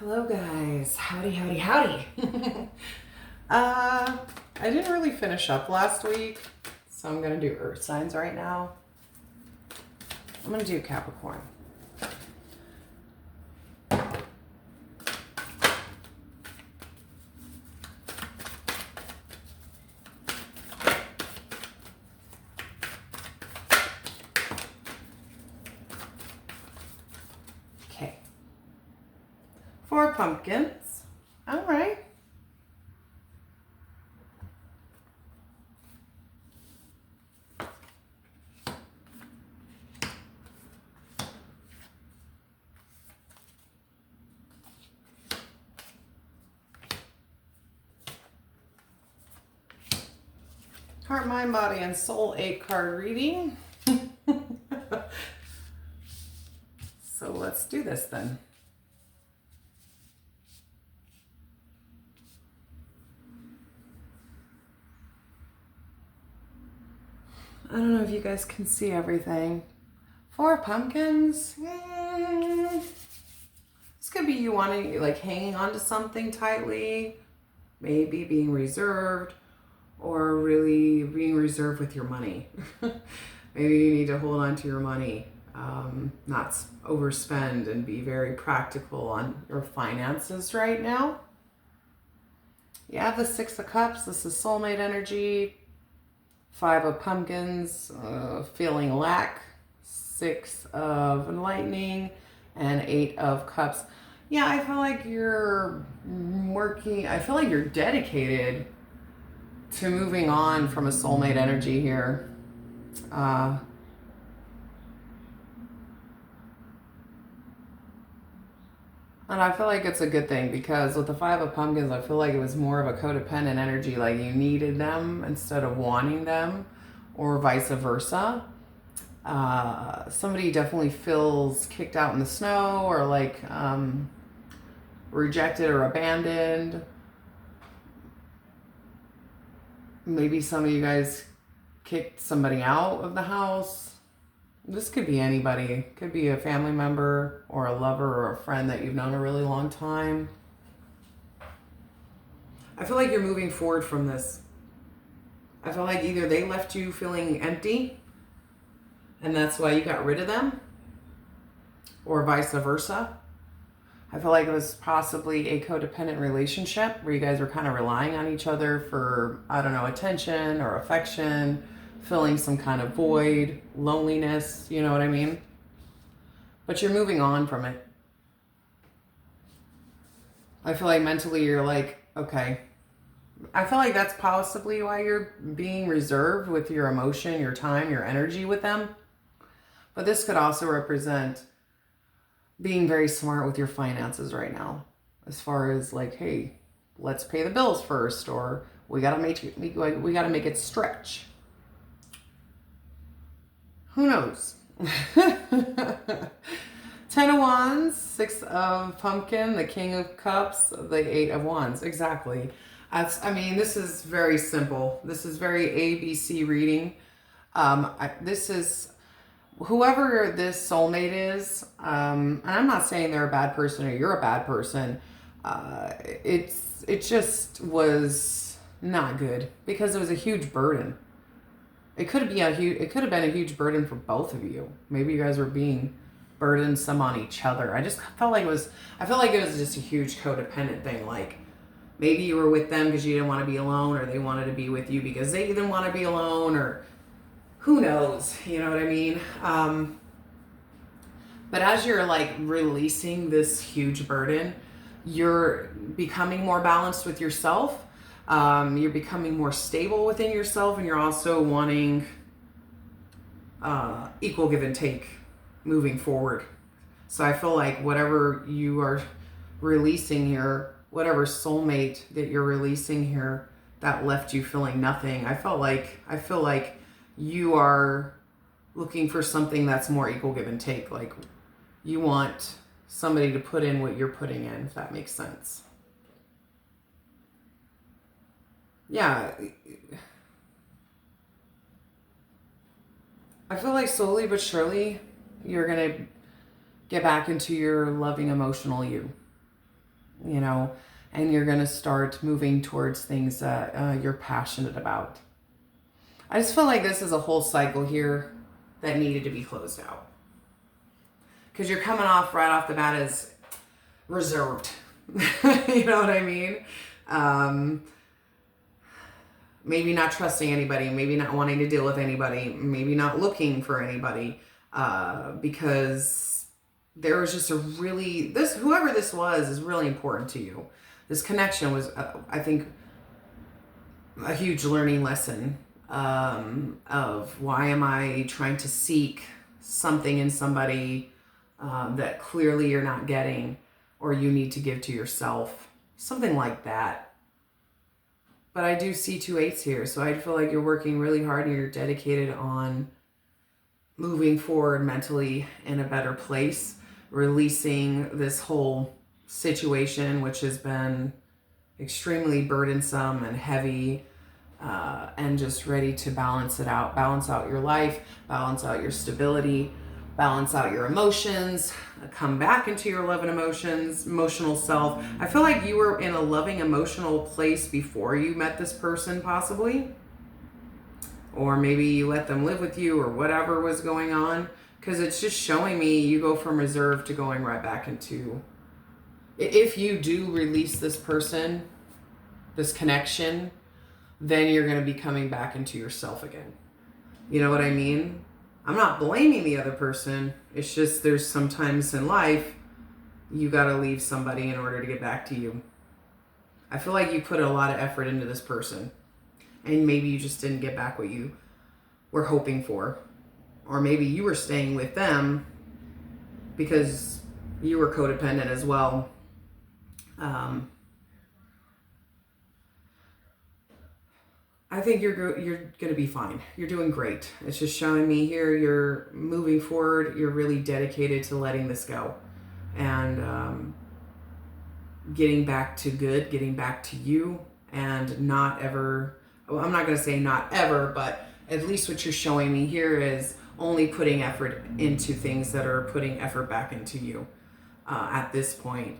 Hello guys, howdy, howdy, howdy. I didn't really finish up last week, so I'm gonna do earth signs right now. I'm gonna do Capricorn. Okay. 4 pumpkins. All right. Heart, mind, body, and soul 8-card reading. So let's do this then. I don't know if you guys can see everything. 4 pumpkins. This could be you wanting, like, hanging on to something tightly, maybe being reserved, or really being reserved with your money. Maybe you need to hold on to your money, not overspend, and be very practical on your finances right now. You have the 6 of Cups. This is soulmate energy. 5 of pumpkins, feeling lack. 6 of enlightening, and 8 of cups. Yeah, I feel like you're working, I feel like you're dedicated to moving on from a soulmate energy here. And I feel like it's a good thing, because with the 5 of pumpkins, I feel like it was more of a codependent energy, like you needed them instead of wanting them, or vice versa. Somebody definitely feels kicked out in the snow, or like rejected or abandoned. Maybe some of you guys kicked somebody out of the house. This could be anybody. It could be a family member or a lover or a friend that you've known a really long time. I feel like you're moving forward from this. I feel like either they left you feeling empty and that's why you got rid of them, or vice versa. I feel like it was possibly a codependent relationship where you guys were kind of relying on each other for, I don't know, attention or affection, filling some kind of void, loneliness, you know what I mean? But you're moving on from it. I feel like mentally you're like, okay. I feel like that's possibly why you're being reserved with your emotion, your time, your energy with them. But this could also represent being very smart with your finances right now, as far as like, hey, let's pay the bills first, or we gotta make it stretch. Who knows? 10 of Wands, 6 of Pumpkin, the King of Cups, the 8 of Wands. Exactly. This is very simple. This is very ABC reading. This is whoever this soulmate is, and I'm not saying they're a bad person or you're a bad person. It just was not good because it was a huge burden. It could have been a huge burden for both of you. Maybe you guys were being burdensome on each other. I felt like it was just a huge codependent thing. Like maybe you were with them because you didn't want to be alone, or they wanted to be with you because they didn't want to be alone, or who knows, you know what I mean? But as you're like releasing this huge burden, you're becoming more balanced with yourself. You're becoming more stable within yourself, and you're also wanting equal give and take moving forward. So I feel like whatever you are releasing here, whatever soulmate that you're releasing here that left you feeling nothing, I feel like you are looking for something that's more equal give and take. Like you want somebody to put in what you're putting in, if that makes sense. Yeah. I feel like slowly but surely you're going to get back into your loving emotional you. you know, and you're going to start moving towards things that you're passionate about. I just feel like this is a whole cycle here that needed to be closed out. Because you're coming off right off the bat as reserved. You know what I mean? Maybe not trusting anybody, maybe not wanting to deal with anybody, maybe not looking for anybody, because there was just whoever this was is really important to you. This connection was, I think, a huge learning lesson of why am I trying to seek something in somebody that clearly you're not getting, or you need to give to yourself, something like that. But I do see 2 8s here, so I feel like you're working really hard and you're dedicated on moving forward mentally in a better place, releasing this whole situation, which has been extremely burdensome and heavy, and just ready to balance it out, balance out your life, balance out your stability, balance out your emotions, come back into your love and emotional self. I feel like you were in a loving emotional place before you met this person, possibly. Or maybe you let them live with you, or whatever was going on. Because it's just showing me you go from reserve to going right back into... If you do release this person, this connection, then you're going to be coming back into yourself again. You know what I mean? I'm not blaming the other person. It's just there's sometimes in life you got to leave somebody in order to get back to you. I feel like you put a lot of effort into this person, and maybe you just didn't get back what you were hoping for. Or maybe you were staying with them because you were codependent as well. I think you're going to be fine. You're doing great. It's just showing me here you're moving forward. You're really dedicated to letting this go and getting back to good, getting back to you, and not ever, well, I'm not going to say not ever, but at least what you're showing me here is only putting effort into things that are putting effort back into you at this point.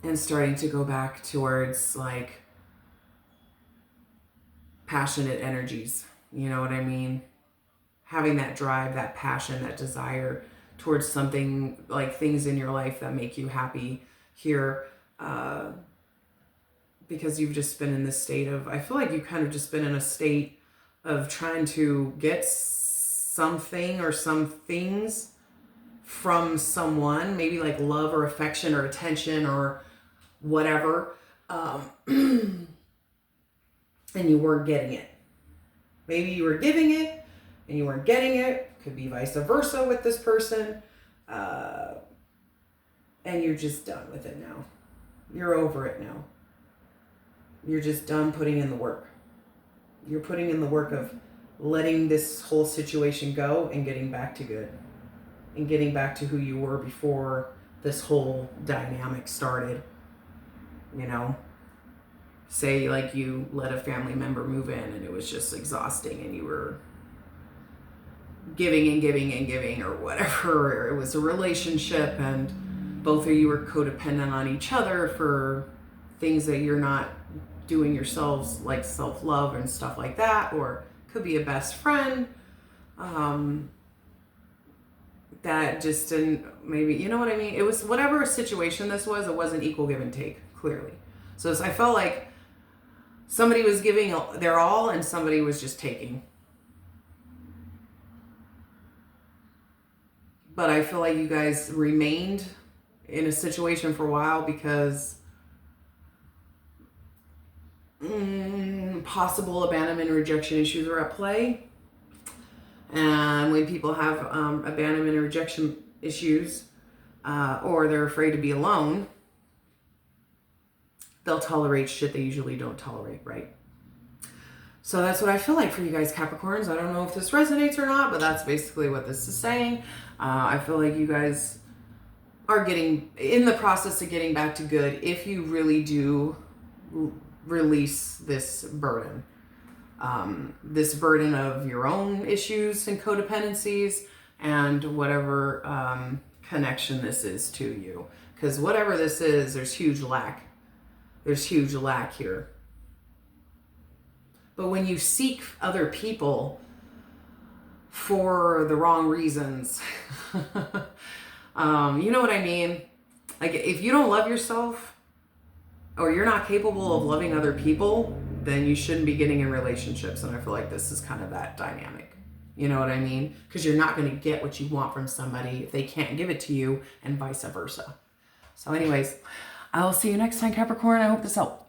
And starting to go back towards like passionate energies. You know what I mean? Having that drive, that passion, that desire towards something, like things in your life that make you happy here. Because you've just been in this state of, I feel like you've kind of just been in a state of trying to get something or some things from someone, maybe like love or affection or attention or whatever, and you weren't getting it. Maybe you were giving it and you weren't getting it. Could be vice versa with this person, and you're just done with it now. You're over it now. You're just done putting in the work. You're putting in the work of letting this whole situation go and getting back to good, and getting back to who you were before this whole dynamic started. You know, say like you let a family member move in and it was just exhausting and you were giving and giving and giving or whatever, or it was a relationship and both of you were codependent on each other for things that you're not doing yourselves, like self-love and stuff like that, or could be a best friend that just didn't, maybe, you know what I mean? It was whatever situation this was, it wasn't equal give and take, clearly. So I felt like somebody was giving their all and somebody was just taking. But I feel like you guys remained in a situation for a while because possible abandonment and rejection issues are at play. And when people have abandonment and rejection issues, or they're afraid to be alone, they'll tolerate shit they usually don't tolerate, right? So that's what I feel like for you guys, Capricorns. I don't know if this resonates or not, but that's basically what this is saying. I feel like you guys are getting in the process of getting back to good if you really do release this burden. This burden of your own issues and codependencies and whatever connection this is to you. Because whatever this is, there's huge lack. There's huge lack here. But when you seek other people for the wrong reasons, you know what I mean? Like, if you don't love yourself or you're not capable of loving other people, then you shouldn't be getting in relationships. And I feel like this is kind of that dynamic. You know what I mean? Because you're not going to get what you want from somebody if they can't give it to you, and vice versa. So anyways, I'll see you next time, Capricorn. I hope this helped.